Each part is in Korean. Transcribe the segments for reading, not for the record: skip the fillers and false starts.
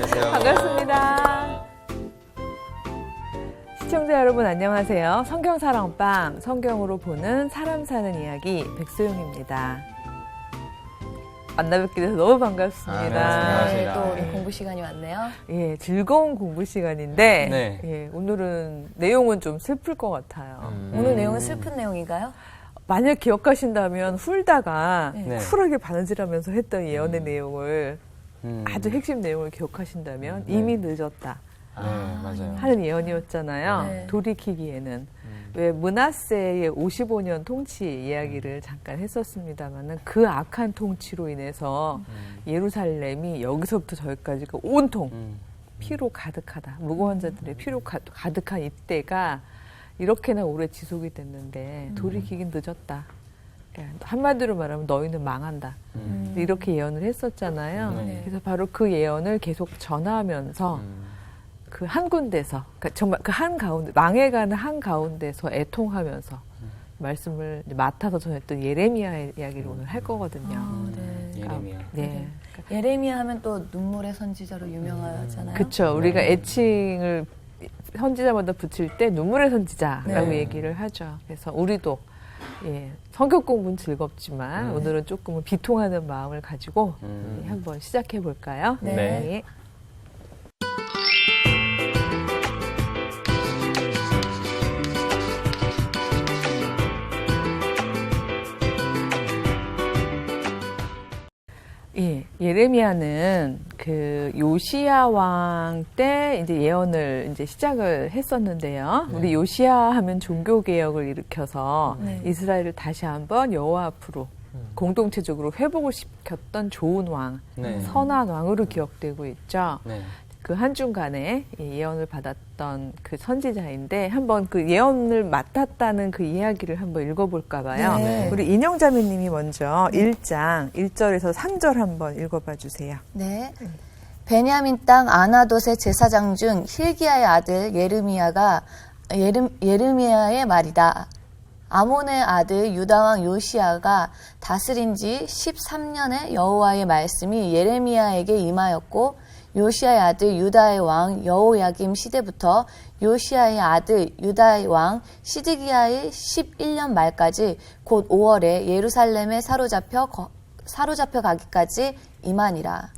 안녕하세요. 반갑습니다. 시청자 여러분 안녕하세요. 성경사랑방, 성경으로 보는 사람 사는 이야기 백소영입니다. 만나뵙게 돼서 너무 반갑습니다. 네, 또 우리 공부 시간이 왔네요. 예, 즐거운 공부 시간인데 네. 예, 오늘은 내용은 좀 슬플 것 같아요. 오늘 내용은 슬픈 내용인가요? 만약 기억하신다면 훌다가 네. 쿨하게 바느질하면서 했던 예언의 내용을 아주 핵심 내용을 기억하신다면 네. 이미 늦었다 네, 맞아요. 하는 예언이었잖아요. 네. 돌이키기에는 왜 므낫세의 55년 통치 이야기를 잠깐 했었습니다만은 그 악한 통치로 인해서 예루살렘이 여기서부터 저기까지가 온통 피로 가득하다. 무고한 자들의 피로 가득한 이때가 이렇게나 오래 지속이 됐는데 돌이키긴 늦었다. 그러니까 한마디로 말하면 너희는 망한다. 이렇게 예언을 했었잖아요. 네. 그래서 바로 그 예언을 계속 전하면서 그 한 군데서, 그러니까 정말 그 한 가운데, 망해가는 한 가운데서 애통하면서 말씀을 맡아서 전했던 예레미야의 이야기를 오늘 할 거거든요. 네. 예레미야. 네. 예레미야 하면 또 눈물의 선지자로 유명하잖아요. 그렇죠. 우리가 애칭을 선지자마다 붙일 때 눈물의 선지자라고 네. 얘기를 하죠. 그래서 우리도 예, 성경 공부는 즐겁지만 오늘은 조금은 비통하는 마음을 가지고 한번 시작해 볼까요? 네. 예, 예레미야는 그 요시야 왕 때 이제 예언을 이제 시작을 했었는데요. 네. 우리 요시야 하면 종교 개혁을 일으켜서 네. 이스라엘을 다시 한번 여호와 앞으로 공동체적으로 회복을 시켰던 좋은 왕, 네. 선한 왕으로 기억되고 있죠. 네. 그 한중간에 예언을 받았던 그 선지자인데 한번 그 예언을 맡았다는 그 이야기를 한번 읽어볼까 봐요. 네. 우리 인영자매님이 먼저 1장 1절에서 3절 한번 읽어봐 주세요. 네. 베냐민 땅 아나돗의 제사장 중 힐기야의 아들 예르미야의 말이다. 아몬의 아들 유다왕 요시야가 다스린 지 13년에 여호와의 말씀이 예레미야에게 임하였고 요시야의 아들 유다의 왕 여호야김 시대부터 요시야의 아들 유다의 왕 시드기야의 11년 말까지 곧 5월에 예루살렘에 사로잡혀 가기까지 임하니라.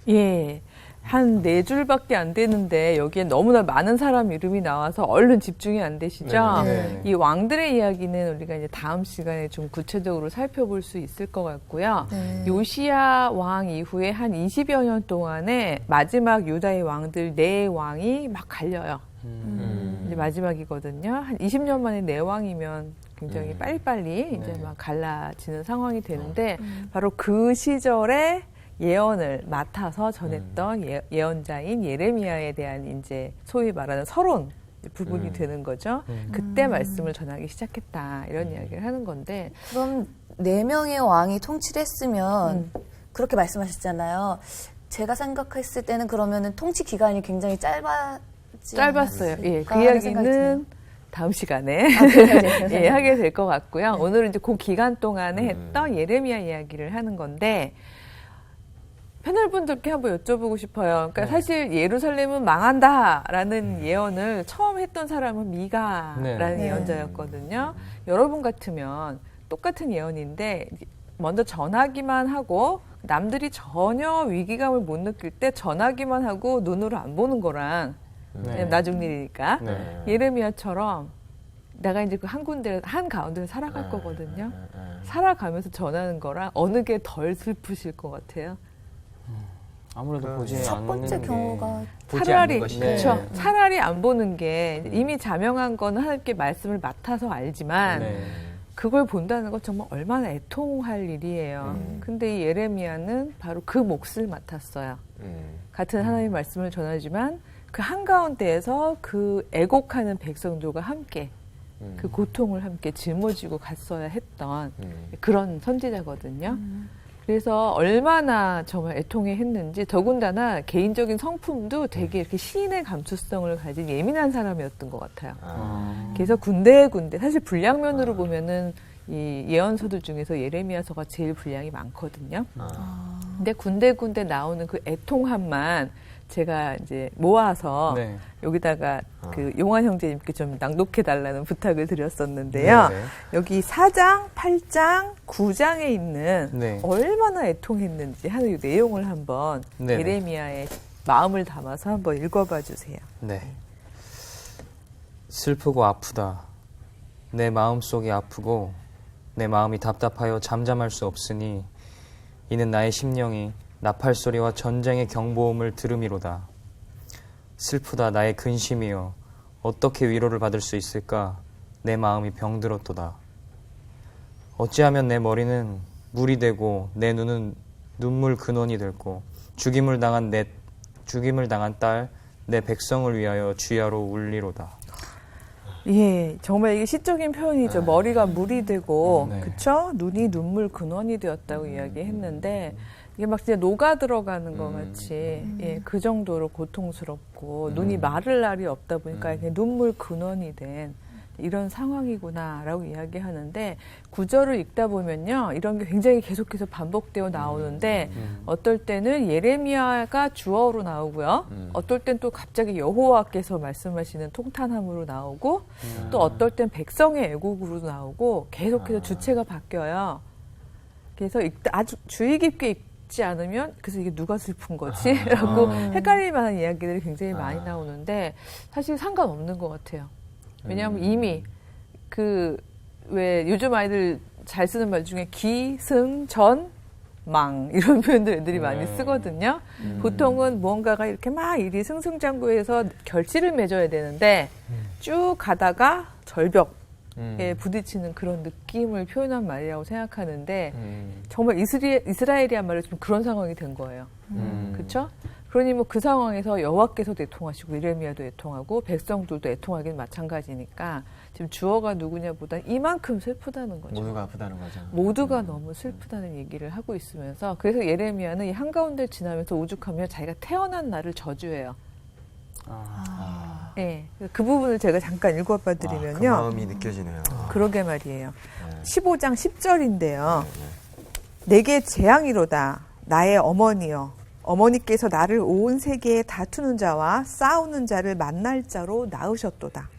예. 한 4줄밖에 안 되는데 여기에 너무나 많은 사람 이름이 나와서 얼른 집중이 안 되시죠? 네. 이 왕들의 이야기는 우리가 이제 다음 시간에 좀 구체적으로 살펴볼 수 있을 것 같고요. 네. 요시야 왕 이후에 한 20여 년 동안에 마지막 유다의 왕들 4왕이 막 갈려요. 이제 마지막이거든요. 한 20년 만에 4왕이면 굉장히 빨리빨리 이제 네. 막 갈라지는 상황이 되는데 바로 그 시절에 예언을 맡아서 전했던 예언자인 예레미야에 대한 이제 소위 말하는 서론 부분이 되는 거죠. 그때 말씀을 전하기 시작했다 이런 이야기를 하는 건데 그럼 4명의 왕이 통치를 했으면 그렇게 말씀하셨잖아요. 제가 생각했을 때는 그러면은 통치 기간이 굉장히 짧았어요. 예, 그 하는 생각이 드네요. 이야기는 다음 시간에 그래요? 예, 하게 될 것 같고요. 오늘은 이제 그 기간 동안에 했던 예레미야 이야기를 하는 건데 패널분들께 한번 여쭤보고 싶어요. 그러니까 사실 예루살렘은 망한다라는 예언을 처음 했던 사람은 미가라는 네. 예언자였거든요. 여러분 같으면 똑같은 예언인데 먼저 전하기만 하고 남들이 전혀 위기감을 못 느낄 때 전하기만 하고 눈으로 안 보는 거랑 네. 나중 일이니까 네. 예레미야처럼 내가 이제 그 한 가운데를 살아갈 거거든요. 살아가면서 전하는 거랑 어느 게 덜 슬프실 것 같아요? 아무래도 보지 첫 않는 번째 게 경우가 보지 차라리 않는 것이 그렇죠. 차라리 안 보는 게 이미 자명한 거는 하나님께 말씀을 맡아서 알지만 네. 그걸 본다는 건 정말 얼마나 애통할 일이에요. 근데 이 예레미야는 바로 그 몫을 맡았어요. 같은 하나님의 말씀을 전하지만 그 한가운데에서 그 애곡하는 백성들과 함께 그 고통을 함께 짊어지고 갔어야 했던 그런 선지자거든요. 그래서 얼마나 정말 애통해 했는지 더군다나 개인적인 성품도 되게 이렇게 시인의 감수성을 가진 예민한 사람이었던 것 같아요. 그래서 군데군데 사실 분량면으로 보면은 이 예언서들 중에서 예레미야서가 제일 분량이 많거든요. 근데 군데군데 나오는 그 애통함만 제가 이제 모아서 네. 여기다가 그 용환 형제님께 좀 낭독해 달라는 부탁을 드렸었는데요. 네. 여기 4장, 8장, 9장에 있는 네. 얼마나 애통했는지 하는 이 내용을 한번 네. 예레미야의 마음을 담아서 한번 읽어봐 주세요. 네. 슬프고 아프다. 내 마음속이 아프고 내 마음이 답답하여 잠잠할 수 없으니 이는 나의 심령이 나팔 소리와 전쟁의 경보음을 들음이로다. 슬프다 나의 근심이여 어떻게 위로를 받을 수 있을까? 내 마음이 병들었도다. 어찌하면 내 머리는 물이 되고 내 눈은 눈물 근원이 됐고 죽임을 당한 딸 내 백성을 위하여 주야로 울리로다. 예, 정말 이게 시적인 표현이죠. 머리가 물이 되고, 네. 그쵸? 눈이 눈물 근원이 되었다고 이야기했는데, 이게 막 진짜 녹아 들어가는 것 같이, 예, 그 정도로 고통스럽고, 눈이 마를 날이 없다 보니까 그냥 눈물 근원이 된 이런 상황이구나라고 이야기하는데, 구절을 읽다 보면요, 이런 게 굉장히 계속해서 반복되어 나오는데, 어떨 때는 예레미야가 주어로 나오고요, 어떨 땐 또 갑자기 여호와께서 말씀하시는 통탄함으로 나오고, 또 어떨 땐 백성의 애곡으로 나오고, 계속해서 주체가 바뀌어요. 그래서 아주 주의 깊게 읽지 않으면, 그래서 이게 누가 슬픈 거지? 라고 헷갈릴 만한 이야기들이 굉장히 많이 나오는데, 사실 상관없는 것 같아요. 왜냐하면 이미 왜 요즘 아이들 잘 쓰는 말 중에 기승전 망 이런 표현들 애들이 많이 쓰거든요. 보통은 무언가가 이렇게 막 일이 승승장구해서 결실을 맺어야 되는데 쭉 가다가 절벽에 부딪히는 그런 느낌을 표현한 말이라고 생각하는데 정말 이스라엘이야말로 좀 그런 상황이 된 거예요. 그렇죠? 그러니 뭐 그 상황에서 여호와께서도 애통하시고 예레미야도 애통하고 백성들도 애통하긴 마찬가지니까 지금 주어가 누구냐보다 이만큼 슬프다는 거죠. 모두가 아프다는 거죠. 모두가 너무 슬프다는 얘기를 하고 있으면서 그래서 예레미야는 이 한가운데 지나면서 오죽하면 자기가 태어난 날을 저주해요. 네, 그 부분을 제가 잠깐 읽어봐 드리면요. 그 마음이 느껴지네요. 그러게 말이에요. 네. 15장 10절인데요. 내게 재앙이로다 나의 어머니여 어머니께서 나를 온 세계에 다투는 자와 싸우는 자를 만날 자로 낳으셨도다.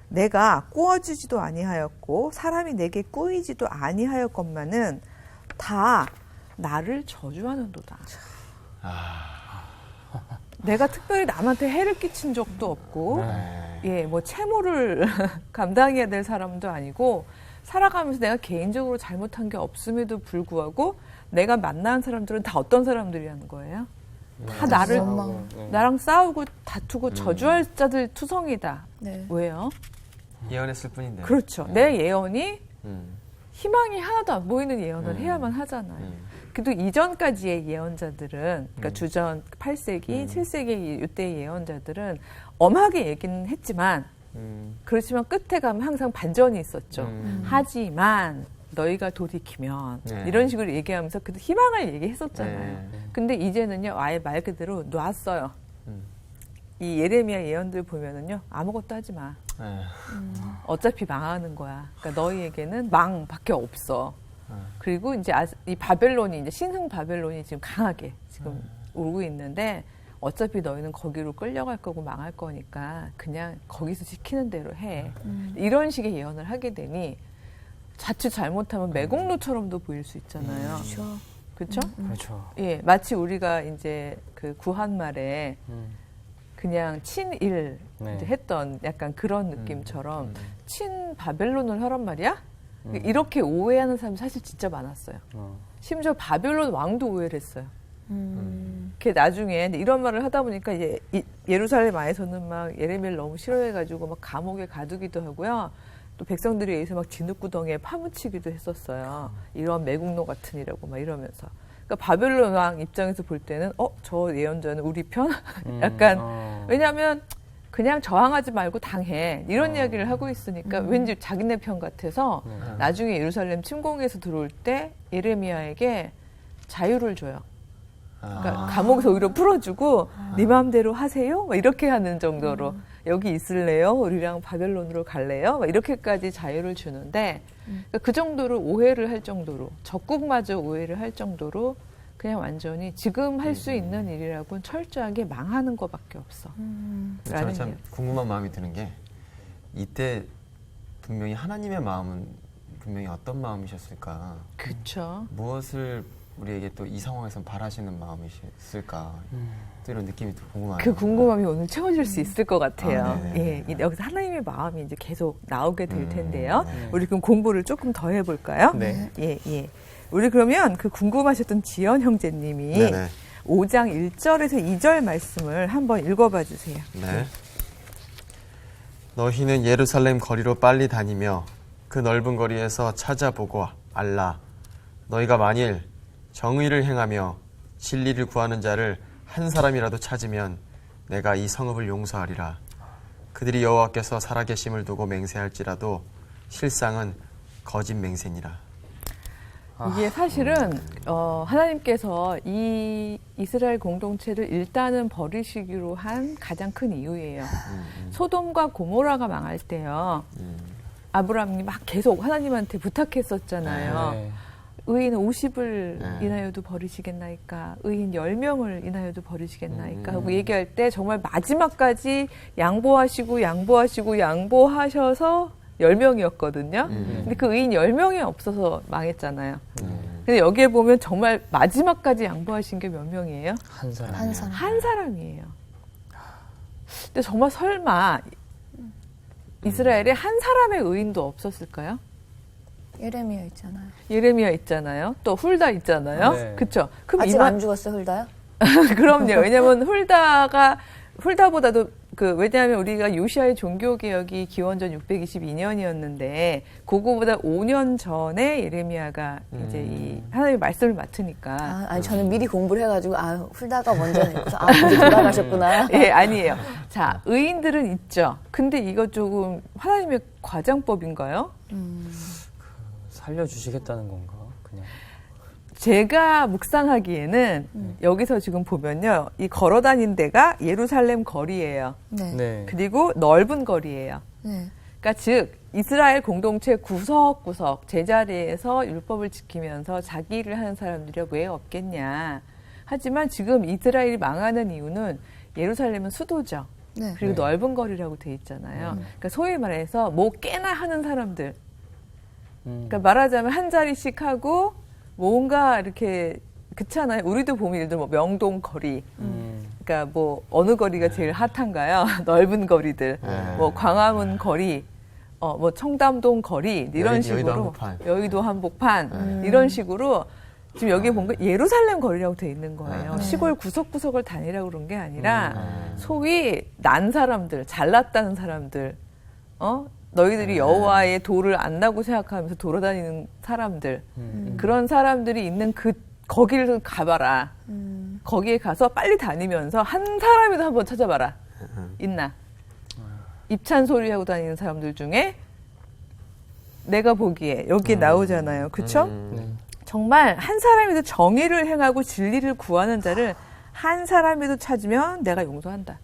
내가 꾸어지지도 아니하였고 사람이 내게 꾸이지도 아니하였건만은 다 나를 저주하는도다. 내가 특별히 남한테 해를 끼친 적도 없고 예, 뭐 채무를 감당해야 될 사람도 아니고 살아가면서 내가 개인적으로 잘못한 게 없음에도 불구하고 내가 만난 사람들은 다 어떤 사람들이라는 거예요? 다 나랑 싸우고 다투고 저주할 자들 투성이다. 네. 왜요? 예언했을 뿐인데. 그렇죠. 내 예언이 희망이 하나도 안 보이는 예언을 해야만 하잖아요. 그래도 이전까지의 예언자들은, 그러니까 주전 8세기, 7세기 이때의 예언자들은 엄하게 얘기는 했지만, 그렇지만 끝에 가면 항상 반전이 있었죠. 하지만 너희가 돌이키면 이런 식으로 얘기하면서 그래도 희망을 얘기했었잖아요. 근데 이제는요 아예 말 그대로 놨어요. 이 예레미야 예언들 보면은요 아무것도 하지 마. 어차피 망하는 거야. 그러니까 너희에게는 망밖에 없어. 그리고 이제 이 바벨론이 이제 신흥 바벨론이 지금 강하게 지금 오고 있는데 어차피 너희는 거기로 끌려갈 거고 망할 거니까 그냥 거기서 시키는 대로 해. 이런 식의 예언을 하게 되니 자칫 잘못하면 매국노처럼도 보일 수 있잖아요. 그렇죠? 그렇죠. 예, 마치 우리가 이제 그 구한말에 그냥 친일 네. 이제 했던 약간 그런 느낌처럼 친 바벨론을 하란 말이야? 이렇게 오해하는 사람이 사실 진짜 많았어요. 심지어 바벨론 왕도 오해를 했어요. 그 나중에 이런 말을 하다 보니까 이제 예루살렘 안에서는 막 예레미야를 너무 싫어해가지고 막 감옥에 가두기도 하고요. 또 백성들에 의해서 막 진흙구덩이에 파묻히기도 했었어요. 이런 매국노 같으니라고 막 이러면서. 그러니까 바벨론 왕 입장에서 볼 때는 저 예언자는 우리 편? 약간 왜냐하면 그냥 저항하지 말고 당해 이런 이야기를 하고 있으니까 왠지 자기네 편 같아서 나중에 예루살렘 침공해서 들어올 때 예레미야에게 자유를 줘요. 그러니까 감옥에서 오히려 풀어주고 네 마음대로 하세요? 막 이렇게 하는 정도로 여기 있을래요? 우리랑 바벨론으로 갈래요? 막 이렇게까지 자유를 주는데 그러니까 그 정도로 오해를 할 정도로 적국마저 오해를 할 정도로 그냥 완전히 지금 할 수 있는 일이라고는 철저하게 망하는 것밖에 없어. 저는 참 궁금한 마음이 드는 게 이때 분명히 하나님의 마음은 분명히 어떤 마음이셨을까? 그렇죠. 무엇을 우리에게 또 이 상황에서 바라시는 마음이셨을까? 또 이런 느낌이 또 궁금하네요. 그 궁금함이 오늘 채워질 수 있을 것 같아요. 아, 네네. 예, 여기서 하나님의 마음이 이제 계속 나오게 될 텐데요. 네. 우리 그럼 공부를 조금 더 해볼까요? 네. 예. 우리 그러면 그 궁금하셨던 지연 형제님이 네네. 5장 1절에서 2절 말씀을 한번 읽어봐 주세요. 네. 너희는 예루살렘 거리로 빨리 다니며 그 넓은 거리에서 찾아보고 알라. 너희가 만일 정의를 행하며 진리를 구하는 자를 한 사람이라도 찾으면 내가 이 성읍을 용서하리라. 그들이 여호와께서 살아계심을 두고 맹세할지라도 실상은 거짓 맹세니라. 이게 사실은 하나님께서 이 이스라엘 공동체를 일단은 버리시기로 한 가장 큰 이유예요. 소돔과 고모라가 망할 때요. 아브라함이 막 계속 하나님한테 부탁했었잖아요. 네. 의인 50을 네. 인하여도 버리시겠나이까, 의인 10명을 인하여도 버리시겠나이까 하고 얘기할 때 정말 마지막까지 양보하셔서 10명이었거든요. 근데 그 의인 10명이 없어서 망했잖아요. 근데 여기에 보면 정말 마지막까지 양보하신 게 몇 명이에요? 한 사람. 한 사람. 한 사람이에요. 근데 정말 설마 이스라엘에 한 사람의 의인도 없었을까요? 예레미야 있잖아요. 예레미야 있잖아요. 또 훌다 있잖아요. 네. 그렇죠? 그럼 아직 안 죽었어요, 훌다요? 그럼요. 왜냐하면 훌다보다도 왜냐하면 우리가 요시아의 종교 개혁이 기원전 622년이었는데 그거보다 5년 전에 예레미야가 이제 이 하나님의 말씀을 맡으니까. 아니 저는 미리 공부를 해가지고 훌다가 먼저 냈고서 이제 돌아가셨구나. 예, 아니에요. 자, 의인들은 있죠. 근데 이거 조금 하나님의 과장법인가요? 살려주시겠다는 건가? 그냥. 제가 묵상하기에는 여기서 지금 보면요. 이 걸어 다닌 데가 예루살렘 거리예요. 네. 네. 그리고 넓은 거리예요. 네. 그러니까 즉 이스라엘 공동체 구석구석 제자리에서 율법을 지키면서 자기 일을 하는 사람들이 왜 없겠냐. 하지만 지금 이스라엘이 망하는 이유는 예루살렘은 수도죠. 네. 그리고 네. 넓은 거리라고 돼 있잖아요. 그러니까 소위 말해서 뭐 깨나 하는 사람들. 그러니까 말하자면 한 자리씩 하고 뭔가 이렇게 그렇잖아요. 우리도 보면 예를 들어 뭐 명동 거리. 그러니까 뭐 어느 거리가 제일 핫한가요? 넓은 거리들. 뭐 광화문 거리. 뭐 청담동 거리 이런 식으로 여의도 한복판 이런 식으로 지금 여기 본 거 예루살렘 거리라고 돼 있는 거예요. 시골 구석구석을 다니라고 그런 게 아니라 소위 난 사람들, 잘났다는 사람들, 너희들이 여호와의 도를 안다고 생각하면서 돌아다니는 사람들, 그런 사람들이 있는 거기를 가봐라. 거기에 가서 빨리 다니면서 한 사람이도 한번 찾아봐라. 있나? 입찬 소리 하고 다니는 사람들 중에 내가 보기에 여기에 나오잖아요. 그렇죠? 네. 정말 한 사람이도 정의를 행하고 진리를 구하는 자를 한 사람이도 찾으면 내가 용서한다.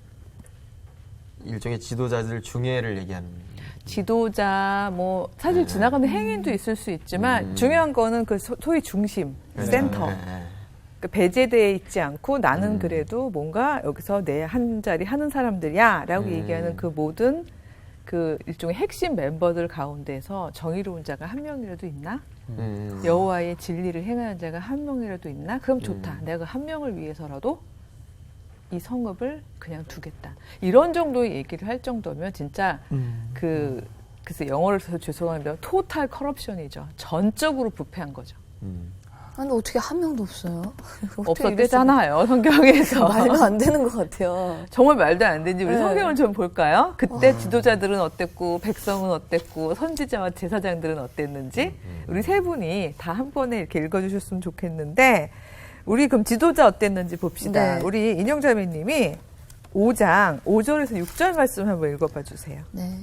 일종의 지도자들 중예를 얘기하는. 지도자, 뭐 사실 지나가는 행인도 있을 수 있지만 중요한 거는 그 소위 중심, 센터. 그러니까 배제되어 있지 않고 나는 그래도 뭔가 여기서 내 한 자리 하는 사람들이야라고 얘기하는 그 모든 그 일종의 핵심 멤버들 가운데서 정의로운 자가 한 명이라도 있나? 여호와의 진리를 행하는 자가 한 명이라도 있나? 그럼 좋다. 내가 한 명을 위해서라도 이 성읍을 그냥 두겠다. 이런 정도의 얘기를 할 정도면 진짜 그래서 영어를 써서 죄송하면 토탈 커럽션이죠. 전적으로 부패한 거죠. 근데 어떻게 한 명도 없어요? 없었대잖아요, 성경에서. 말도 안 되는 것 같아요. 정말 말도 안 되지. 우리 네. 성경을 좀 볼까요? 그때 지도자들은 어땠고, 백성은 어땠고, 선지자와 제사장들은 어땠는지 우리 세 분이 다 한 번에 이렇게 읽어주셨으면 좋겠는데 우리 그럼 지도자 어땠는지 봅시다. 네. 우리 인영자매님이 5장 5절에서 6절 말씀 한번 읽어봐 주세요. 네.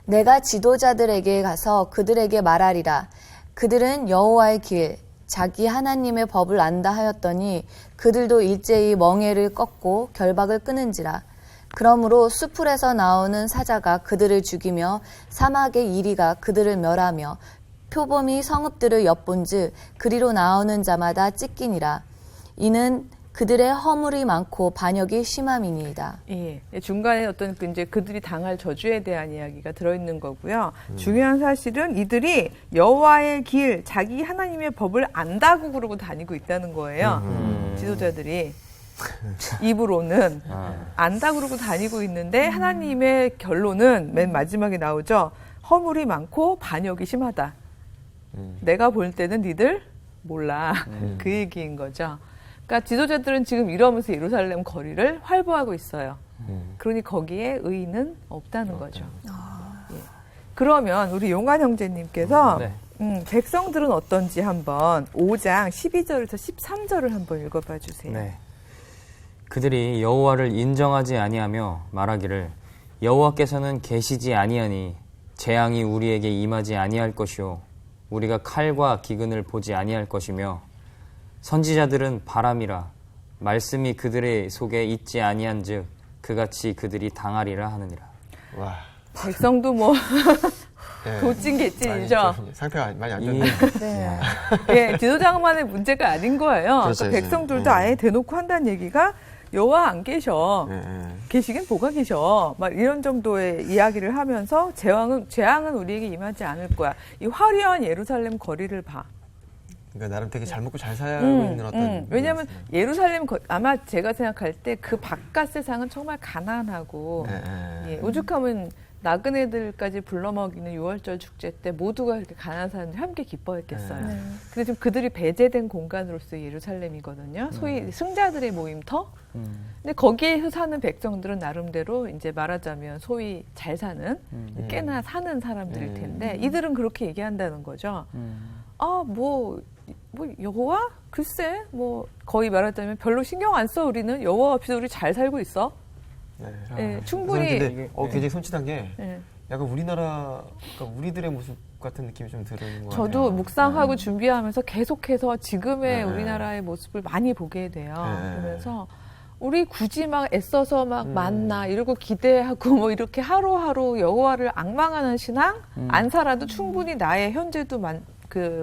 내가 지도자들에게 가서 그들에게 말하리라. 그들은 여호와의 길, 자기 하나님의 법을 안다 하였더니 그들도 일제히 멍에를 꺾고 결박을 끊은지라. 그러므로 수풀에서 나오는 사자가 그들을 죽이며 사막의 이리가 그들을 멸하며 표범이 성읍들을 엿본즉 그리로 나오는 자마다 찢기니라. 이는 그들의 허물이 많고 반역이 심함이니이다. 예, 중간에 어떤 이제 그들이 당할 저주에 대한 이야기가 들어있는 거고요. 중요한 사실은 이들이 여호와의 길, 자기 하나님의 법을 안다고 그러고 다니고 있다는 거예요. 지도자들이 입으로는 안다고 그러고 다니고 있는데 하나님의 결론은 맨 마지막에 나오죠. 허물이 많고 반역이 심하다. 내가 볼 때는 니들 몰라. 그 얘기인 거죠. 그러니까 지도자들은 지금 이러면서 예루살렘 거리를 활보하고 있어요. 그러니 거기에 의의는 없다는 거죠. 예. 그러면 우리 용환 형제님께서 네. 백성들은 어떤지 한번 5장 12절에서 13절을 한번 읽어봐 주세요. 네. 그들이 여호와를 인정하지 아니하며 말하기를 여호와께서는 계시지 아니하니 재앙이 우리에게 임하지 아니할 것이요 우리가 칼과 기근을 보지 아니할 것이며 선지자들은 바람이라 말씀이 그들의 속에 있지 아니한즉 그같이 그들이 당하리라 하느니라. 와. 백성도 뭐 네. 도찐개찐이죠. 많이 상태가 많이 안 좋네. 네. 예, 지도자만의 문제가 아닌 거예요. 그렇죠, 그러니까 백성들도 아예 대놓고 한다는 얘기가 여호와 안 계셔. 계시긴 뭐가 계셔. 막 이런 정도의 이야기를 하면서 재앙은 우리에게 임하지 않을 거야. 이 화려한 예루살렘 거리를 봐. 그러니까 나름 되게 잘 먹고 잘 살고 있는 어떤. 왜냐하면 예루살렘 아마 제가 생각할 때 그 바깥 세상은 정말 가난하고 예, 오죽하면 나그네들까지 불러먹이는 6월절 축제 때 모두가 이렇게 가난한 사람들이 함께 기뻐했겠어요. 근데 지금 그들이 배제된 공간으로서 예루살렘이거든요. 소위 승자들의 모임터. 근데 거기에서 사는 백성들은 나름대로 이제 말하자면 소위 잘 사는 꽤나 사는 사람들일 텐데 이들은 그렇게 얘기한다는 거죠. 뭐 여호와? 글쎄, 뭐 거의 말하자면 별로 신경 안 써. 우리는 여호와 없이도 우리 잘 살고 있어. 네, 충분히. 근데 굉장히 손짓한 게 네. 약간 그러니까 우리들의 모습 같은 느낌이 좀 드는 것 같아요. 저도 묵상하고 준비하면서 계속해서 지금의 우리나라의 모습을 많이 보게 돼요. 그러면서 우리 굳이 막 애써서 막 만나 이러고 기대하고 뭐 이렇게 하루하루 여호와를 앙망하는 신앙 안 살아도 충분히 나의 현재도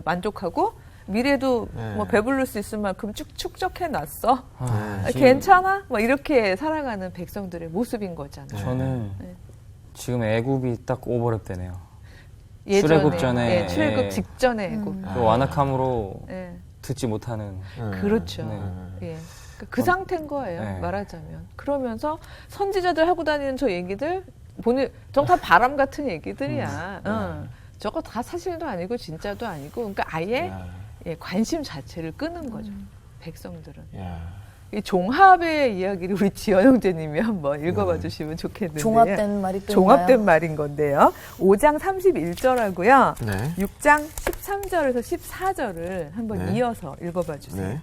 만족하고 미래도 뭐 배부를 수 있을 만큼 쭉 축적해 놨어. 괜찮아? 뭐 이렇게 살아가는 백성들의 모습인 거잖아요. 저는 지금 애굽이 딱 오버랩 되네요. 예전에, 출애굽 전에, 출애굽 직전에 애굽. 그 완악함으로 듣지 못하는. 그렇죠. 예. 그 상태인 거예요. 말하자면. 그러면서 선지자들 하고 다니는 저 얘기들 다 바람 같은 얘기들이야. 저거 다 사실도 아니고 진짜도 아니고 그러니까 아예 관심 자체를 끄는 거죠. 백성들은. 이 종합의 이야기를 우리 지연 형제님이 한번 읽어봐 주시면 좋겠는데요. 종합된 말이 또 종합된 말인 건데요. 5장 31절하고요. 네. 6장 13절에서 14절을 한번 이어서 읽어봐 주세요. 네.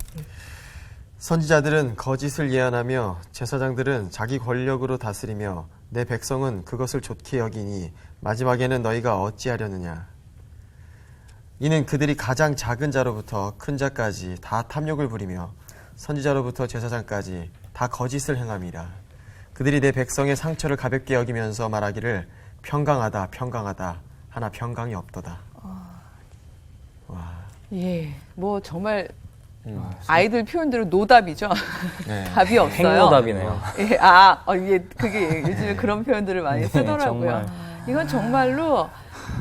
선지자들은 거짓을 예언하며 제사장들은 자기 권력으로 다스리며 내 백성은 그것을 좋게 여기니 마지막에는 너희가 어찌하려느냐. 이는 그들이 가장 작은 자로부터 큰 자까지 다 탐욕을 부리며 선지자로부터 제사장까지 다 거짓을 행함이라. 그들이 내 백성의 상처를 가볍게 여기면서 말하기를 평강하다 평강하다 하나 평강이 없도다. 와. 예, 뭐 정말 아이들 표현대로 노답이죠. 답이 없어요. 행노답이네요. 예, 그게 요즘에 그런 표현들을 많이 쓰더라고요. 이건 정말로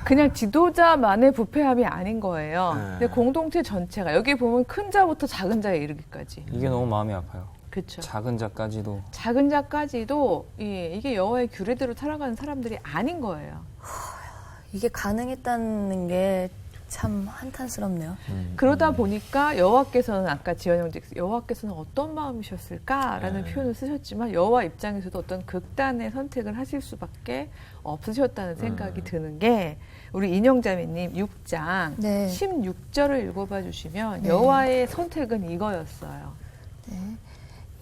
그냥 지도자만의 부패함이 아닌 거예요. 근데 공동체 전체가 여기 보면 큰 자부터 작은 자에 이르기까지. 이게 너무 마음이 아파요. 그렇죠. 작은 자까지도. 작은 자까지도 이게 여호와의 규례대로 살아가는 사람들이 아닌 거예요. 이게 가능했다는 게 참 한탄스럽네요. 그러다 보니까 여호와께서는 아까 지연 형제 여호와께서는 어떤 마음이셨을까라는 표현을 쓰셨지만 여호와 입장에서도 어떤 극단의 선택을 하실 수밖에 없으셨다는 생각이 드는 게 우리 인영자매님 6장 16절을 읽어봐 주시면 여호와의 선택은 이거였어요.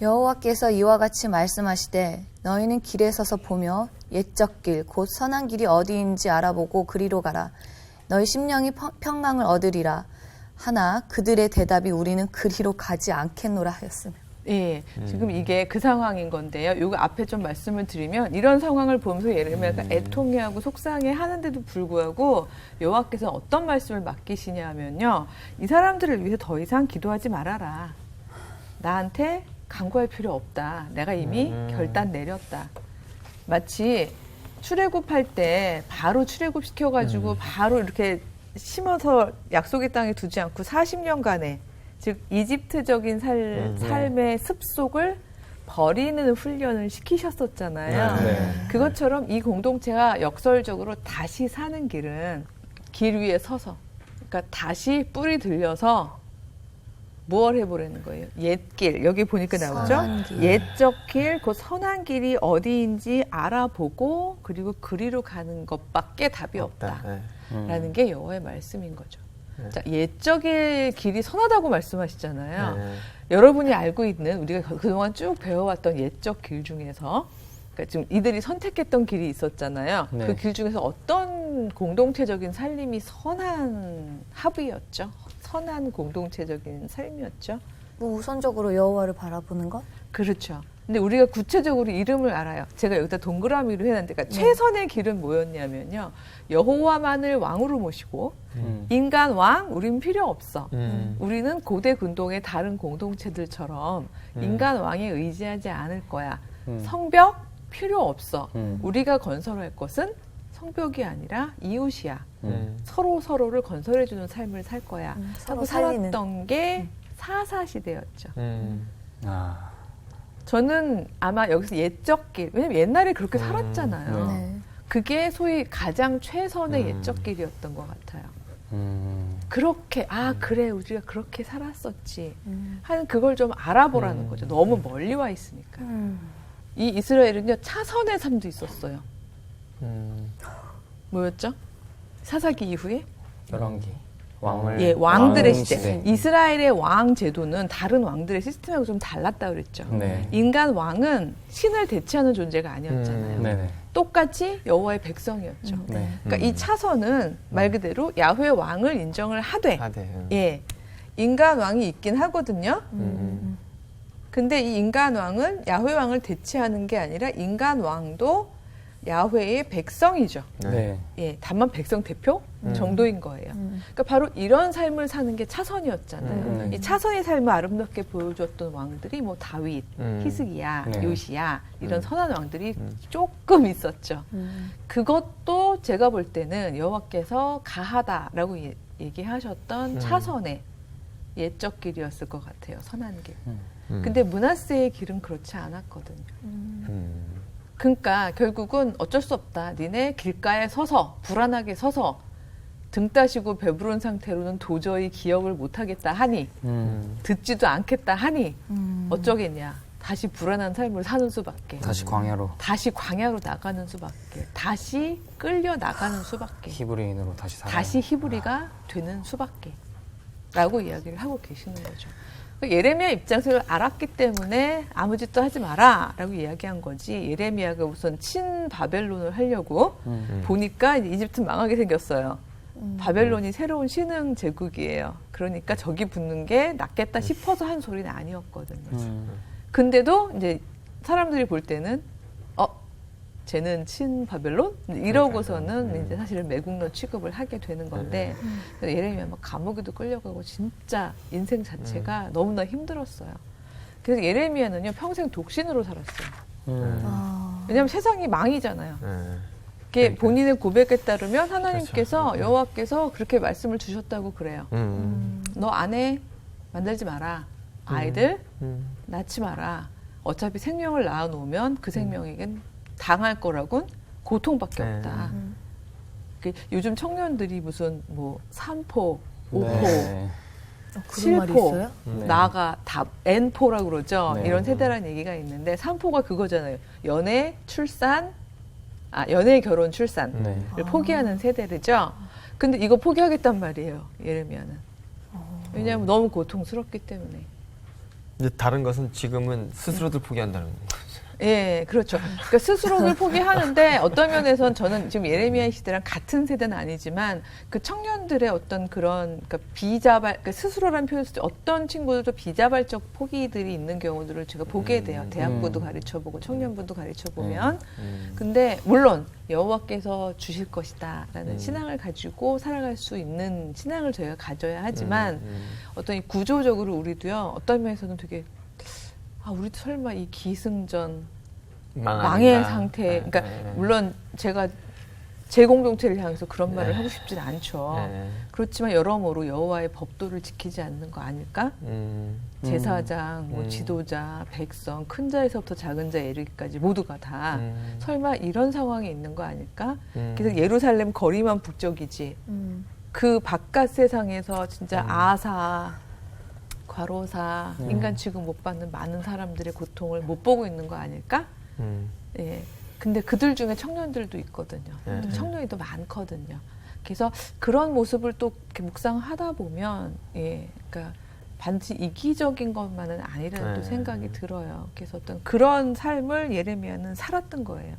여호와께서 이와 같이 말씀하시되 너희는 길에 서서 보며 옛적 길 곧 선한 길이 어디인지 알아보고 그리로 가라. 너희 심령이 평강을 얻으리라. 하나 그들의 대답이 우리는 그리로 가지 않겠노라 하였으며. 예, 지금 이게 그 상황인 건데요. 요거 앞에 좀 말씀을 드리면 이런 상황을 보면서 예레미야가 애통해하고 속상해하는데도 불구하고 여호와께서는 어떤 말씀을 맡기시냐면요. 이 사람들을 위해서 더 이상 기도하지 말아라. 나한테 강구할 필요 없다. 내가 이미 결단 내렸다. 마치 출애굽할 때 바로 출애굽시켜가지고 바로 이렇게 심어서 약속의 땅에 두지 않고 40년간의 즉 이집트적인 삶의 습속을 버리는 훈련을 시키셨었잖아요. 네. 그것처럼 이 공동체가 역설적으로 다시 사는 길은 길 위에 서서 그러니까 다시 뿌리 들려서 무엇 해보라는 거예요? 옛길 여기 보니까 나오죠? 선한 길. 옛적 길, 그 선한 길이 어디인지 알아보고 그리고 그리로 가는 것밖에 답이 없다. 네. 라는 게 여호와의 말씀인 거죠. 자, 옛적의 길이 선하다고 말씀하시잖아요. 네. 여러분이 알고 있는 우리가 그동안 쭉 배워왔던 옛적 길 중에서 그러니까 지금 이들이 선택했던 길이 있었잖아요. 네. 그 길 중에서 어떤 공동체적인 살림이 선한 합의였죠? 선한 공동체적인 삶이었죠? 뭐 우선적으로 여호와를 바라보는 것? 그렇죠. 근데 우리가 구체적으로 이름을 알아요. 제가 여기다 동그라미로 해놨는데 그러니까 최선의 길은 뭐였냐면요. 여호와만을 왕으로 모시고 인간 왕 우리는 필요 없어. 우리는 고대 근동의 다른 공동체들처럼 인간 왕에 의지하지 않을 거야. 성벽 필요 없어. 우리가 건설할 것은 성벽이 아니라 이웃이야. 서로를 건설해주는 삶을 살 거야. 서로 하고 살리는. 살았던 게 사사시대였죠. 아, 저는 아마 여기서 옛적 길, 왜냐면 옛날에 그렇게 살았잖아요. 네. 그게 소위 가장 최선의 옛적 길이었던 것 같아요. 그렇게, 그래, 우리가 그렇게 살았었지. 하는 그걸 좀 알아보라는 거죠. 너무 멀리 와 있으니까. 이 이스라엘은요, 차선의 삶도 있었어요. 뭐였죠? 사사기 이후에? 열왕기. 왕을 예, 왕들의 왕 시대. 이스라엘의 왕 제도는 다른 왕들의 시스템하고 좀 달랐다 그랬죠. 네. 인간 왕은 신을 대체하는 존재가 아니었잖아요. 네네. 똑같이 여호와의 백성이었죠. 네. 그러니까 이 차선은 말 그대로 야훼 왕을 인정을 하되, 예, 인간 왕이 있긴 하거든요. 근데 이 인간 왕은 야훼 왕을 대체하는 게 아니라 인간 왕도 야훼의 백성이죠. 네. 예, 다만 백성 대표 정도인 거예요. 그러니까 바로 이런 삶을 사는 게 차선이었잖아요. 이 차선의 삶을 아름답게 보여줬던 왕들이 뭐 다윗, 히스기야, 네. 요시야 이런 선한 왕들이 조금 있었죠. 그것도 제가 볼 때는 여호와께서 가하다라고 얘기하셨던 차선의 옛적 길이었을 것 같아요. 선한 길. 근데 므낫세의 길은 그렇지 않았거든요. 그러니까 결국은 어쩔 수 없다. 니네 길가에 서서 불안하게 서서 등 따시고 배부른 상태로는 도저히 기억을 못하겠다 하니 듣지도 않겠다 하니 어쩌겠냐. 다시 불안한 삶을 사는 수밖에. 다시 광야로. 다시 광야로 나가는 수밖에. 다시 끌려 나가는 수밖에. 히브리인으로 다시 살아. 다시 히브리가 되는 수밖에. 라고 이야기를 하고 계시는 거죠. 예레미야 입장에서 알았기 때문에 아무 짓도 하지 마라 라고 이야기한 거지. 예레미야가 우선 친바벨론을 하려고 보니까 이집트 망하게 생겼어요. 바벨론이 새로운 신흥 제국이에요. 그러니까 저기 붙는 게 낫겠다 싶어서 한 소리는 아니었거든요. 근데도 이제 사람들이 볼 때는 쟤는 친바벨론? 이러고서는 이제 사실은 매국노 취급을 하게 되는 건데 예레미야 막 감옥에도 끌려가고 진짜 인생 자체가 너무나 힘들었어요. 그래서 예레미야는요 평생 독신으로 살았어요. 왜냐하면 세상이 망이잖아요. 그게 본인의 고백에 따르면 하나님께서 그렇죠. 여호와께서 그렇게 말씀을 주셨다고 그래요. 너 아내 만들지 마라. 아이들 낳지 마라. 어차피 생명을 낳아놓으면 그 생명에겐 당할 거라고는 고통밖에 없다. 요즘 청년들이 무슨 뭐 3포, 5포, 네. 그런 말이 7포, 있어요? 네. 나가 다 N포라고 그러죠. 네. 이런 세대라는 얘기가 있는데 3포가 그거잖아요. 연애, 출산, 연애, 결혼, 출산을 네. 포기하는 세대죠. 근데 이거 포기하겠단 말이에요. 예레미야는. 왜냐하면 너무 고통스럽기 때문에. 이제 다른 것은 지금은 스스로들 포기한다는 거죠. 예, 그렇죠. 그러니까 스스로를 포기하는데 어떤 면에서는 저는 지금 예레미야 시대랑 같은 세대는 아니지만 그 청년들의 어떤 그런 그러니까 스스로라는 표현을 쓸 때 어떤 친구들도 비자발적 포기들이 있는 경우들을 제가 보게 돼요. 대학부도 가르쳐보고 청년부도 가르쳐보면. 근데 물론 여호와께서 주실 것이다라는 신앙을 가지고 살아갈 수 있는 신앙을 저희가 가져야 하지만 어떤 이 구조적으로 우리도요. 어떤 면에서는 되게 우리도 설마 이 기승전 망하는가? 망의 상태. 그러니까 물론 제가 제 공동체를 향해서 그런 말을 하고 싶진 않죠. 그렇지만 여러모로 여호와의 법도를 지키지 않는 거 아닐까? 제사장, 뭐 지도자, 백성, 큰 자에서부터 작은 자에 이르기까지 모두가 다 설마 이런 상황에 있는 거 아닐까? 그래서 예루살렘 거리만 북적이지. 그 바깥 세상에서 진짜 아사, 과로사, 인간 취급 못 받는 많은 사람들의 고통을 못 보고 있는 거 아닐까? 예. 근데 그들 중에 청년들도 있거든요. 또 청년이 더 많거든요. 그래서 그런 모습을 또 이렇게 묵상하다 보면, 예, 그러니까 반드시 이기적인 것만은 아니라는 또 생각이 들어요. 그래서 어떤 그런 삶을 예레미야는 살았던 거예요.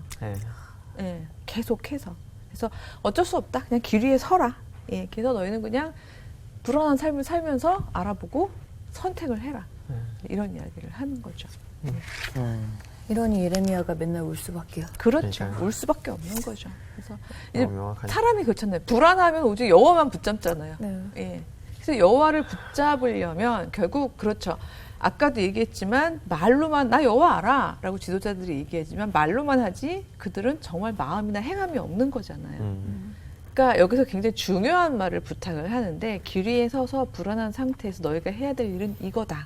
예, 계속해서. 그래서 어쩔 수 없다. 그냥 길 위에 서라. 예, 그래서 너희는 그냥 불안한 삶을 살면서 알아보고 선택을 해라. 이런 이야기를 하는 거죠. 이러니 예레미야가 맨날 울 수밖에요. 그렇죠. 그러니까요. 울 수밖에 없는 거죠. 그래서 이제 명확하네. 사람이 그렇잖아요. 불안하면 오직 여호와만 붙잡잖아요. 네. 예. 그래서 여호와를 붙잡으려면 결국 그렇죠. 아까도 얘기했지만 말로만 나 여호와 알아 라고 지도자들이 얘기하지만 말로만 하지 그들은 정말 마음이나 행함이 없는 거잖아요. 그러니까 여기서 굉장히 중요한 말을 부탁을 하는데 길 위에 서서 불안한 상태에서 너희가 해야 될 일은 이거다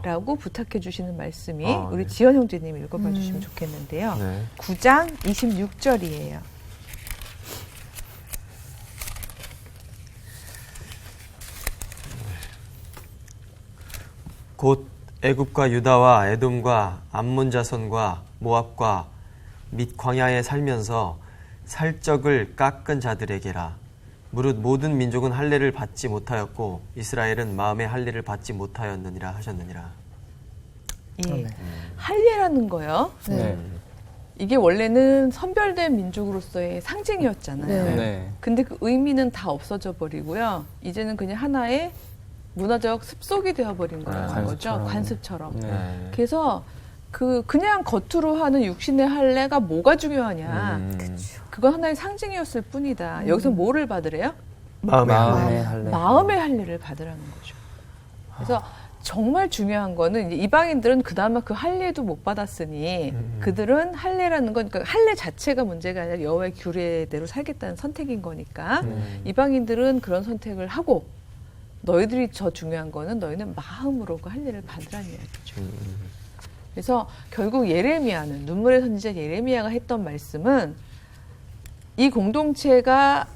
라고 부탁해 주시는 말씀이 우리 네. 지연 형제님이 읽어봐 주시면 좋겠는데요. 9장 26절이에요. 곧 애굽과 유다와 에돔과 암몬 자손과 모압과 및 광야에 살면서 살적을 깎은 자들에게라. 무릇 모든 민족은 할례를 받지 못하였고 이스라엘은 마음의 할례를 받지 못하였느니라 하셨느니라. 예. 할례라는 거요. 네. 이게 원래는 선별된 민족으로서의 상징이었잖아요. 네. 네. 근데 그 의미는 다 없어져 버리고요. 이제는 그냥 하나의 문화적 습속이 되어버린 거라는 거죠. 관습처럼. 관습처럼. 네. 그래서 그냥 겉으로 하는 육신의 할례가 뭐가 중요하냐. 그건 하나의 상징이었을 뿐이다. 여기서 뭐를 받으래요? 마음의 할례. 마음의 할례를 받으라는 거죠. 그래서 정말 중요한 거는 이제 이방인들은 그나마 그 할례도 못 받았으니 그들은 할례라는 건 그러니까 할례 자체가 문제가 아니라 여호와의 규례대로 살겠다는 선택인 거니까 이방인들은 그런 선택을 하고 너희들이 더 중요한 거는 너희는 마음으로 그 할례를 받으라는 이야기죠. 그래서 결국 예레미야는 눈물의 선지자 예레미야가 했던 말씀은 이 공동체가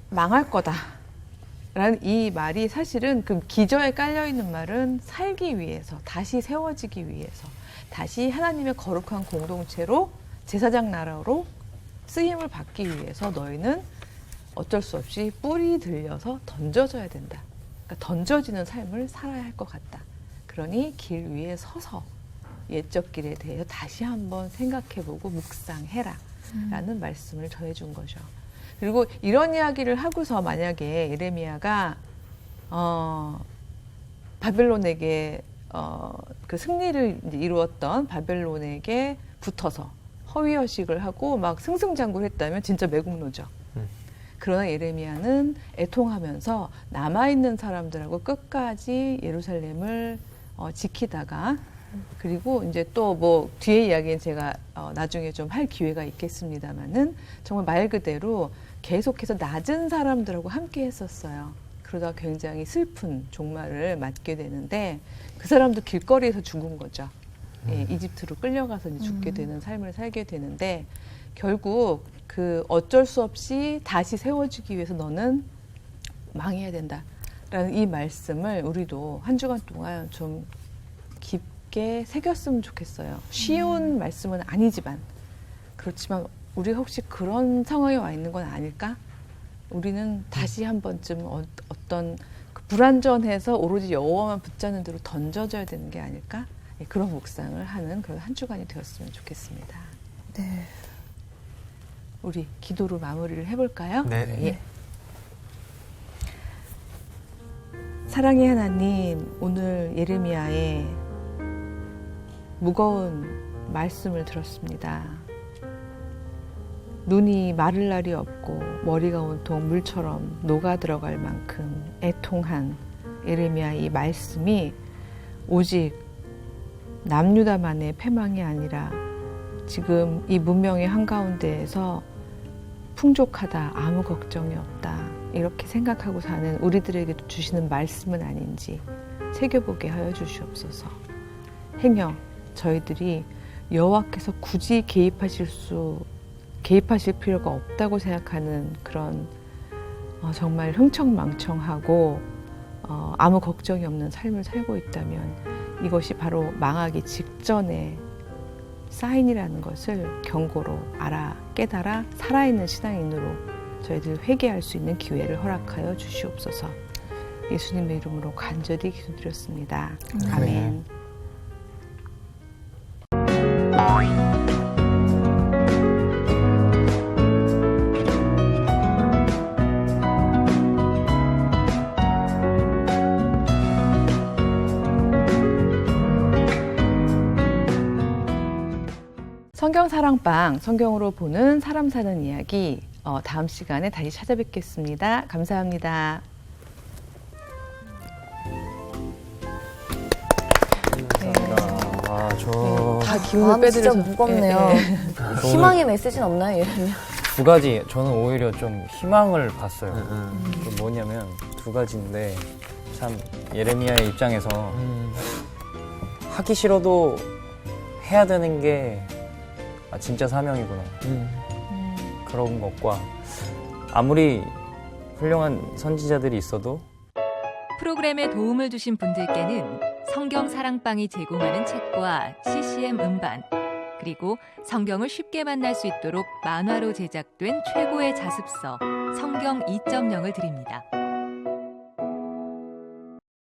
망할 거다라는 이 말이 사실은 그 기저에 깔려있는 말은 살기 위해서 다시 세워지기 위해서 다시 하나님의 거룩한 공동체로 제사장 나라로 쓰임을 받기 위해서 너희는 어쩔 수 없이 뿌리 들려서 던져져야 된다. 그러니까 던져지는 삶을 살아야 할 것 같다. 그러니 길 위에 서서 옛적 길에 대해서 다시 한번 생각해보고 묵상해라 라는 말씀을 전해준 거죠. 그리고 이런 이야기를 하고서 만약에 예레미야가 바벨론에게 그 승리를 이제 이루었던 바벨론에게 붙어서 허위허식을 하고 막 승승장구를 했다면 진짜 매국노죠. 그러나 예레미야는 애통하면서 남아있는 사람들하고 끝까지 예루살렘을 지키다가 그리고 이제 또 뭐 뒤에 이야기는 제가 나중에 좀 할 기회가 있겠습니다만은 정말 말 그대로 계속해서 낮은 사람들하고 함께 했었어요. 그러다 굉장히 슬픈 종말을 맞게 되는데 그 사람도 길거리에서 죽은 거죠. 예, 이집트로 끌려가서 이제 죽게 되는 삶을 살게 되는데 결국 그 어쩔 수 없이 다시 세워지기 위해서 너는 망해야 된다라는 이 말씀을 우리도 한 주간 동안 좀 깊게 새겼으면 좋겠어요. 쉬운 말씀은 아니지만 그렇지만 우리가 혹시 그런 상황에 와 있는 건 아닐까? 우리는 다시 한 번쯤 어떤 그 불완전해서 오로지 여호와만 붙잡는 대로 던져져야 되는 게 아닐까? 예, 그런 묵상을 하는 그런 한 주간이 되었으면 좋겠습니다. 네. 우리 기도로 마무리를 해볼까요? 네. 예. 사랑의 하나님, 오늘 예레미야의 무거운 말씀을 들었습니다. 눈이 마를 날이 없고 머리가 온통 물처럼 녹아 들어갈 만큼 애통한 예레미야의 이 말씀이 오직 남유다만의 패망이 아니라 지금 이 문명의 한가운데에서 풍족하다, 아무 걱정이 없다 이렇게 생각하고 사는 우리들에게도 주시는 말씀은 아닌지 새겨보게 하여 주시옵소서. 행여 저희들이 여호와께서 굳이 개입하실 필요가 없다고 생각하는 그런 정말 흥청망청하고 아무 걱정이 없는 삶을 살고 있다면 이것이 바로 망하기 직전의 사인이라는 것을 경고로 알아 깨달아 살아있는 신앙인으로 저희들 회개할 수 있는 기회를 허락하여 주시옵소서. 예수님의 이름으로 간절히 기도드렸습니다. 아멘. 성경사랑방, 성경으로 보는 사람 사는 이야기, 다음 시간에 다시 찾아뵙겠습니다. 감사합니다. 다 기운을 마음이 진짜 빼드려서 무겁네요. 희망의 메시지는 없나요, 예레미야? 두 가지 저는 오히려 좀 희망을 봤어요. 그 뭐냐면 두 가지인데 참 예레미야의 입장에서 하기 싫어도 해야 되는 게 진짜 사명이구나. 그런 것과 아무리 훌륭한 선지자들이 있어도 프로그램에 도움을 주신 분들께는 성경 사랑방이 제공하는 책과 CCM 음반, 그리고 성경을 쉽게 만날 수 있도록 만화로 제작된 최고의 자습서 성경 2.0을 드립니다.